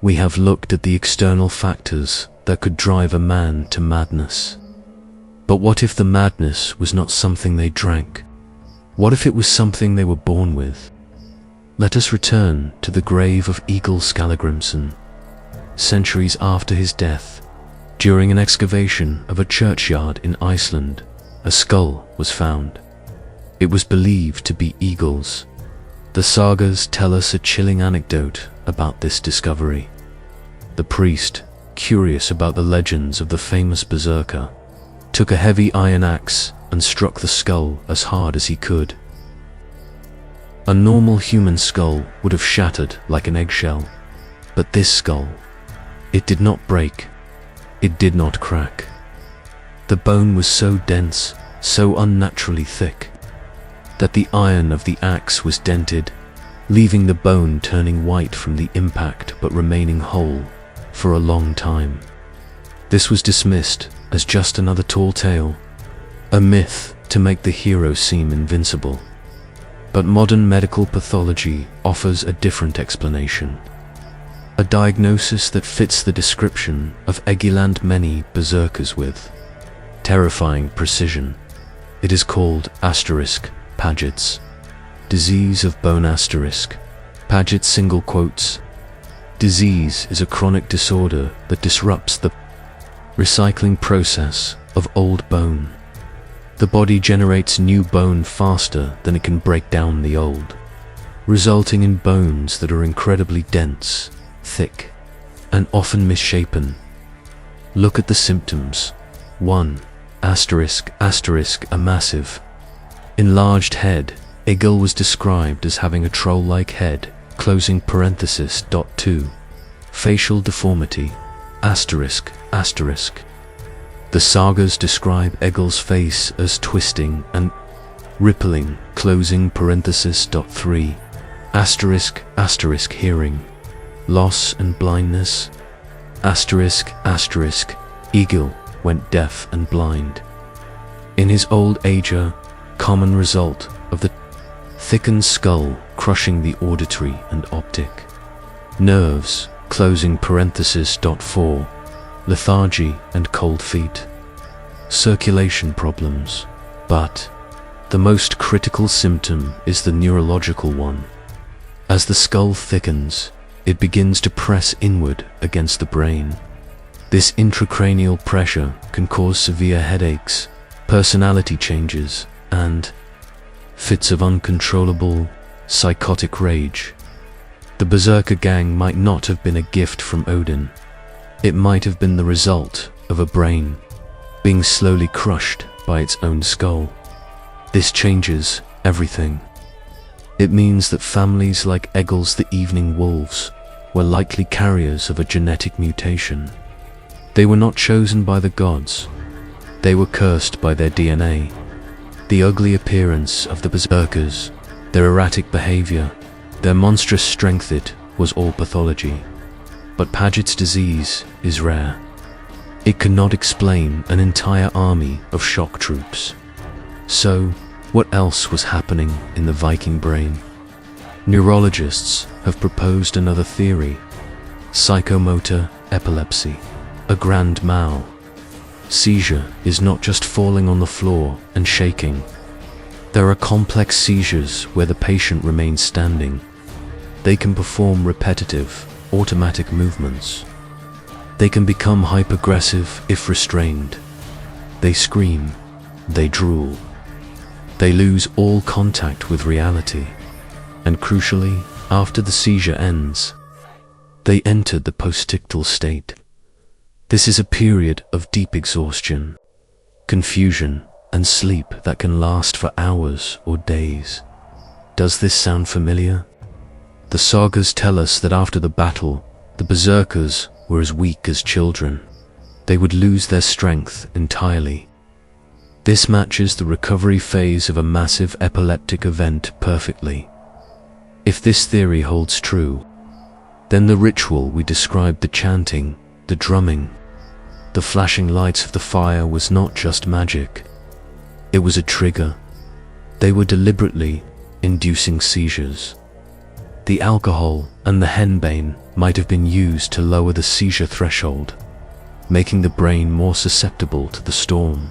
S1: We have looked at the external factors that could drive a man to madness. But what if the madness was not something they drank? What if it was something they were born with? Let us return to the grave of Egil Skallagrimsson. Centuries after his death, during an excavation of a churchyard in Iceland, a skull was found. It was believed to be Egil's. The sagas tell us a chilling anecdote about this discovery. The priest, curious about the legends of the famous berserker, took a heavy iron axe and struck the skull as hard as he could. A normal human skull would have shattered like an eggshell, but this skull, it did not break, it did not crack. The bone was so dense, so unnaturally thick, that the iron of the axe was dented, leaving the bone turning white from the impact but remaining whole for a long time. This was dismissed as just another tall tale, a myth to make the hero seem invincible. But modern medical pathology offers a different explanation. A diagnosis that fits the description of Egil and many berserkers with terrifying precision. It is called Paget's disease of bone. Paget single quotes. Disease is a chronic disorder that disrupts the recycling process of old bone. The body generates new bone faster than it can break down the old, resulting in bones that are incredibly dense, thick, and often misshapen. Look at the symptoms. 1. A massive, enlarged head. Egil was described as having a troll-like head. 2. Facial deformity. The sagas describe Egil's face as twisting and rippling. 3. Hearing loss and blindness. Egil went deaf and blind in his old age, a common result of the thickened skull crushing the auditory and optic nerves. 4. Lethargy and cold feet. Circulation problems. But the most critical symptom is the neurological one. As the skull thickens, it begins to press inward against the brain. This intracranial pressure can cause severe headaches, personality changes, and fits of uncontrollable, psychotic rage. The Berserkergang might not have been a gift from Odin. It might have been the result of a brain being slowly crushed by its own skull. This changes everything. It means that families like Egil's the Evening Wolves were likely carriers of a genetic mutation. They were not chosen by the gods. They were cursed by their DNA. The ugly appearance of the berserkers, their erratic behavior, their monstrous strength, it was all pathology. But Paget's disease is rare. It cannot explain an entire army of shock troops. So, what else was happening in the Viking brain? Neurologists have proposed another theory: psychomotor epilepsy, a grand mal. Seizure is not just falling on the floor and shaking. There are complex seizures where the patient remains standing. They can perform repetitive, automatic movements. They can become hyperaggressive if restrained. They scream. They drool. They lose all contact with reality. And crucially, after the seizure ends, they enter the postictal state. This is a period of deep exhaustion, confusion, and sleep that can last for hours or days. Does this sound familiar? The sagas tell us that after the battle, the berserkers were as weak as children. They would lose their strength entirely. This matches the recovery phase of a massive epileptic event perfectly. If this theory holds true, then the ritual we described, the chanting, the drumming, the flashing lights of the fire, was not just magic. It was a trigger. They were deliberately inducing seizures. The alcohol and the henbane might have been used to lower the seizure threshold, making the brain more susceptible to the storm.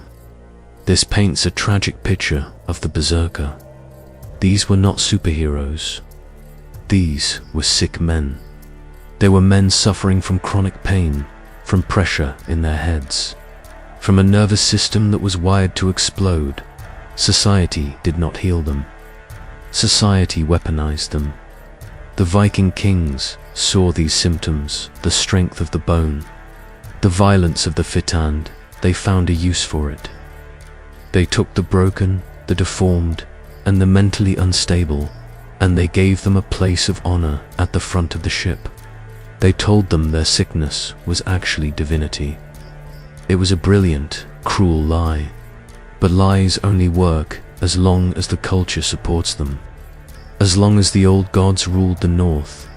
S1: This paints a tragic picture of the berserker. These were not superheroes. These were sick men. They were men suffering from chronic pain, from pressure in their heads, from a nervous system that was wired to explode. Society did not heal them. Society weaponized them. The Viking kings saw these symptoms, the strength of the bone, the violence of the fit, and they found a use for it. They took the broken, the deformed, and the mentally unstable, and they gave them a place of honor at the front of the ship. They told them their sickness was actually divinity. It was a brilliant, cruel lie, but lies only work as long as the culture supports them. As long as the old gods ruled the north,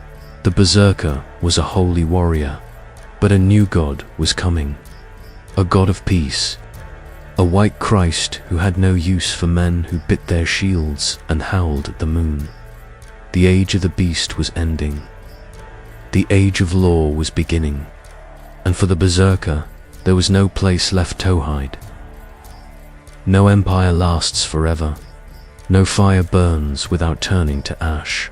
S1: the berserker was a holy warrior, but a new god was coming, a god of peace, a white Christ who had no use for men who bit their shields and howled at the moon. The age of the beast was ending. The age of law was beginning, and for the berserker, there was no place left to hide. No empire lasts forever. No fire burns without turning to ash.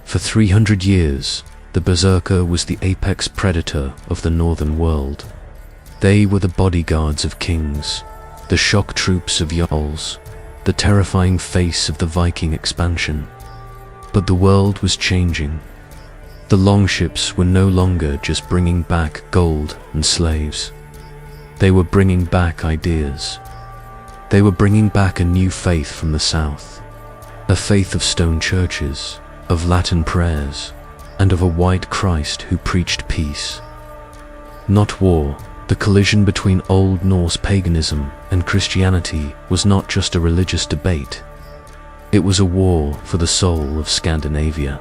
S1: For 300 years, the berserker was the apex predator of the northern world. They were the bodyguards of kings, the shock troops of jarls, the terrifying face of the Viking expansion. But the world was changing. The longships were no longer just bringing back gold and slaves. They were bringing back ideas. They were bringing back a new faith from the south, a faith of stone churches, of Latin prayers, and of a white Christ who preached peace. Not war. The collision between Old Norse paganism and Christianity was not just a religious debate. It was a war for the soul of Scandinavia.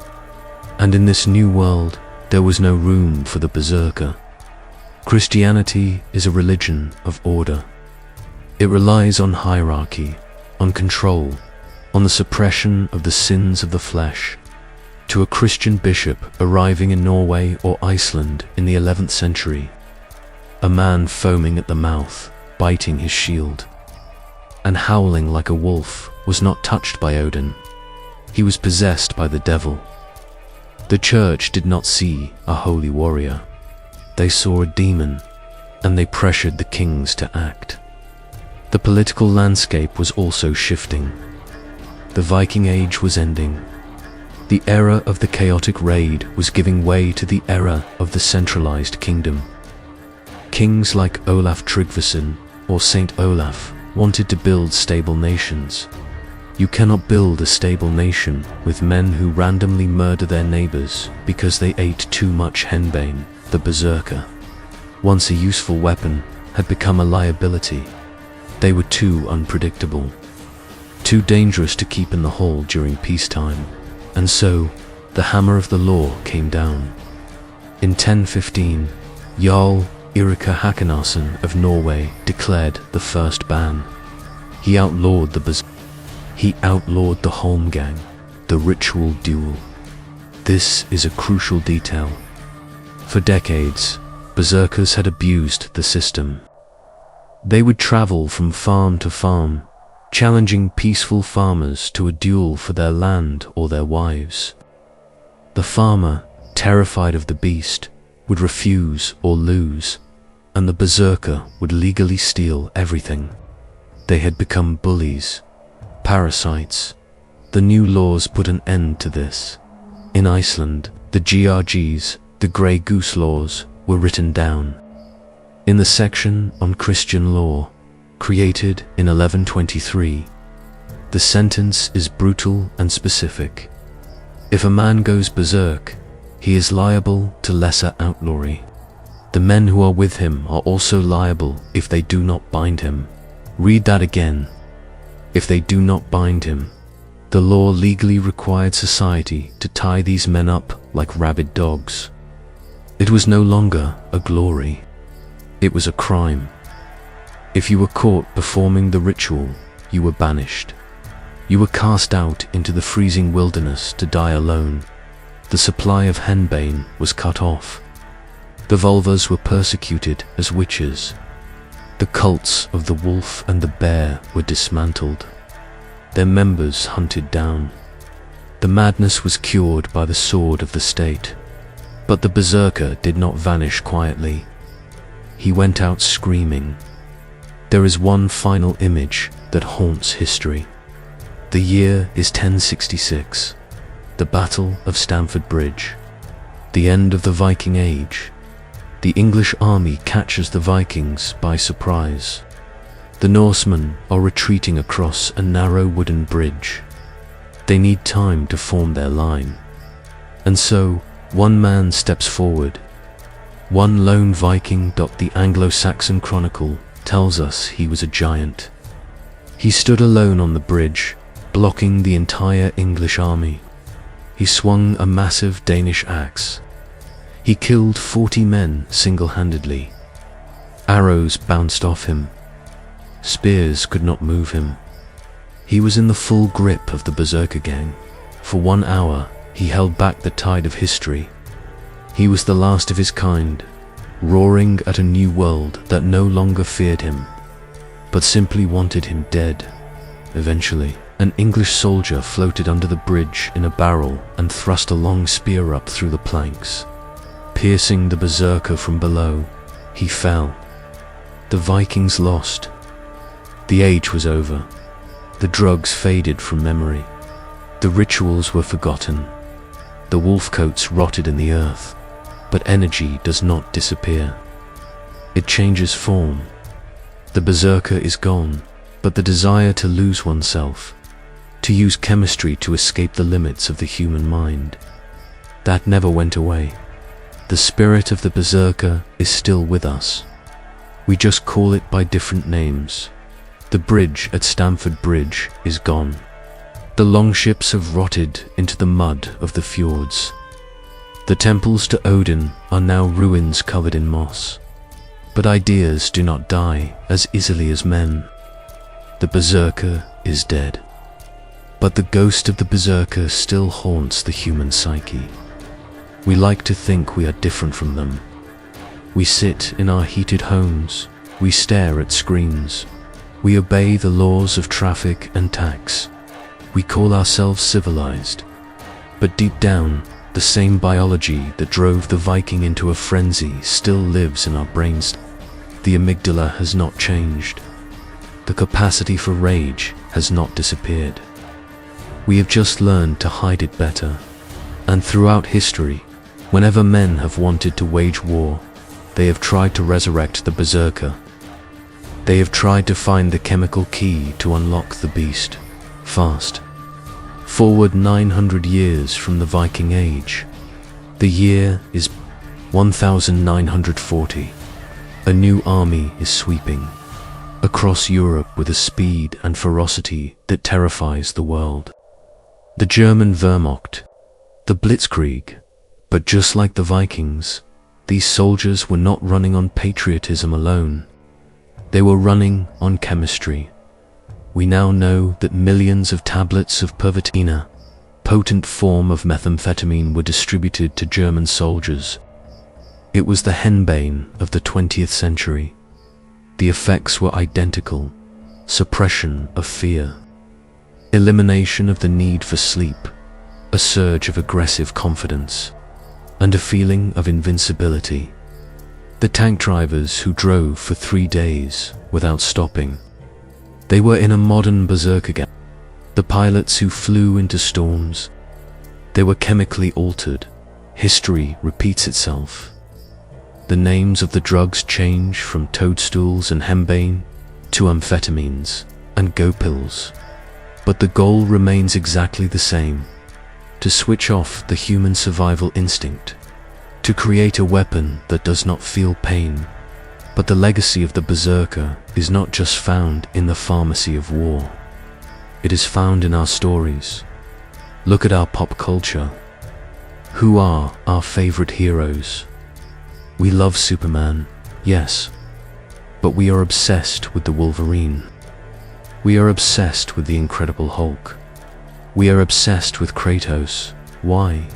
S1: And in this new world, there was no room for the berserker. Christianity is a religion of order. It relies on hierarchy, on control, on the suppression of the sins of the flesh. To a Christian bishop arriving in Norway or Iceland in the 11th century, a man foaming at the mouth, biting his shield, and howling like a wolf, was not touched by Odin. He was possessed by the devil. The church did not see a holy warrior. They saw a demon, and they pressured the kings to act. The political landscape was also shifting. The Viking Age was ending. The era of the chaotic raid was giving way to the era of the centralized kingdom. Kings like Olaf Tryggvason or Saint Olaf wanted to build stable nations. You cannot build a stable nation with men who randomly murder their neighbors because they ate too much henbane, the berserker. Once a useful weapon, had become a liability. They were too unpredictable, too dangerous to keep in the hall during peacetime, and so the hammer of the law came down. In 1015, Jarl Eirik Hakanason of Norway declared the first ban. He outlawed the holmgang, the ritual duel. This is a crucial detail. For decades, berserkers had abused the system. They would travel from farm to farm, challenging peaceful farmers to a duel for their land or their wives. The farmer, terrified of the beast, would refuse or lose, and the berserker would legally steal everything. They had become bullies, parasites. The new laws put an end to this. In Iceland, the GRGs, the Grey Goose Laws, were written down. In the section on Christian law, created in 1123, the sentence is brutal and specific. If a man goes berserk, he is liable to lesser outlawry. The men who are with him are also liable if they do not bind him. Read that again. If they do not bind him. The law legally required society to tie these men up like rabid dogs. It was no longer a glory. It was a crime. If you were caught performing the ritual, you were banished. You were cast out into the freezing wilderness to die alone. The supply of Henbane was cut off. The Völvas were persecuted as witches. The cults of the wolf and the bear were dismantled. Their members hunted down. The madness was cured by the sword of the state. But the berserker did not vanish quietly. He went out screaming. There is one final image that haunts history. The year is 1066, the Battle of Stamford Bridge, the end of the Viking Age. The English army catches the Vikings by surprise. The Norsemen are retreating across a narrow wooden bridge. They need time to form their line. And so, one man steps forward. One lone Viking. The Anglo-Saxon Chronicle tells us he was a giant. He stood alone on the bridge, blocking the entire English army. He swung a massive Danish axe. He killed 40 men single-handedly. Arrows bounced off him. Spears could not move him. He was in the full grip of the Berserkergang. For 1 hour, he held back the tide of history. He was the last of his kind, roaring at a new world that no longer feared him, but simply wanted him dead. Eventually, an English soldier floated under the bridge in a barrel and thrust a long spear up through the planks. Piercing the berserker from below, he fell. The Vikings lost. The age was over. The drugs faded from memory. The rituals were forgotten. The wolfcoats rotted in the earth. But energy does not disappear. It changes form. The berserker is gone, but the desire to lose oneself, to use chemistry to escape the limits of the human mind, that never went away. The spirit of the berserker is still with us. We just call it by different names. The bridge at Stamford Bridge is gone. The longships have rotted into the mud of the fjords. The temples to Odin are now ruins covered in moss. But ideas do not die as easily as men. The berserker is dead. But the ghost of the berserker still haunts the human psyche. We like to think we are different from them. We sit in our heated homes. We stare at screens. We obey the laws of traffic and tax. We call ourselves civilized. But deep down, the same biology that drove the Viking into a frenzy still lives in our brains. The amygdala has not changed. The capacity for rage has not disappeared. We have just learned to hide it better. And throughout history, whenever men have wanted to wage war, they have tried to resurrect the berserker. They have tried to find the chemical key to unlock the beast, fast. Forward 900 years from the Viking Age. The year is 1940. A new army is sweeping across Europe with a speed and ferocity that terrifies the world. The German Wehrmacht, the Blitzkrieg. But just like the Vikings, these soldiers were not running on patriotism alone. They were running on chemistry. We now know that millions of tablets of pervitina, potent form of methamphetamine, were distributed to German soldiers. It was the Henbane of the 20th century. The effects were identical. suppression of fear, elimination of the need for sleep, a surge of aggressive confidence, and a feeling of invincibility. The tank drivers who drove for 3 days without stopping, they were in a modern Berserkergang. The pilots who flew into storms, they were chemically altered. History repeats itself. The names of the drugs change from toadstools and Henbane to amphetamines and go pills. But the goal remains exactly the same: to switch off the human survival instinct, to create a weapon that does not feel pain. But the legacy of the Berserker is not just found in the pharmacy of war. It is found in our stories. Look at our pop culture. Who are our favorite heroes? We love Superman, yes, but we are obsessed with the Wolverine. We are obsessed with the Incredible Hulk. We are obsessed with Kratos. Why?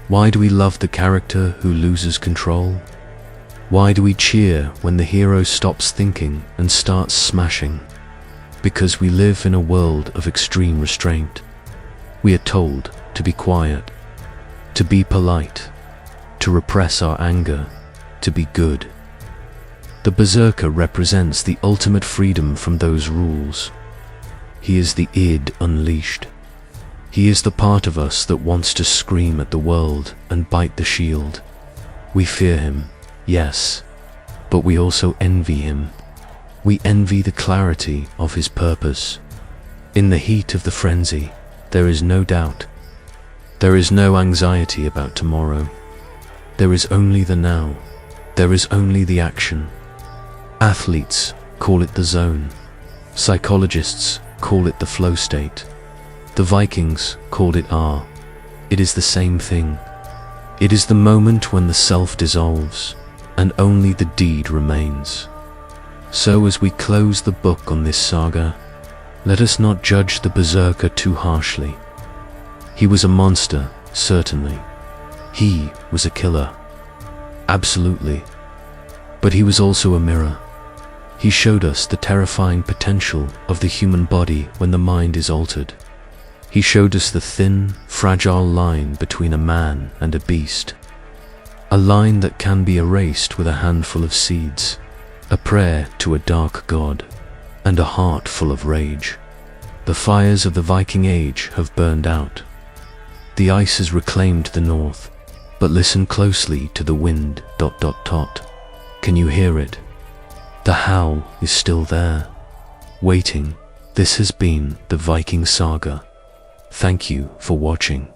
S1: Why do we love the character who loses control? Why do we cheer when the hero stops thinking and starts smashing? Because we live in a world of extreme restraint. We are told to be quiet, to be polite, to repress our anger, to be good. The Berserker represents the ultimate freedom from those rules. He is the id unleashed. He is the part of us that wants to scream at the world and bite the shield. We fear him, yes, but we also envy him. We envy the clarity of his purpose. In the heat of the frenzy, there is no doubt. There is no anxiety about tomorrow. There is only the now. There is only the action. Athletes call it the zone. Psychologists call it the flow state. The Vikings called it R. It is the same thing. It is the moment when the self dissolves and only the deed remains. So as we close the book on this saga, let us not judge the Berserker too harshly. He was a monster, certainly. He was a killer. Absolutely. But he was also a mirror. He showed us the terrifying potential of the human body when the mind is altered. He showed us the thin, fragile line between a man and a beast. A line that can be erased with a handful of seeds, a prayer to a dark god, and a heart full of rage. The fires of the Viking Age have burned out. The ice has reclaimed the north, but listen closely to the wind. Can you hear it? The howl is still there, waiting. This has been the Viking Saga. Thank you for watching.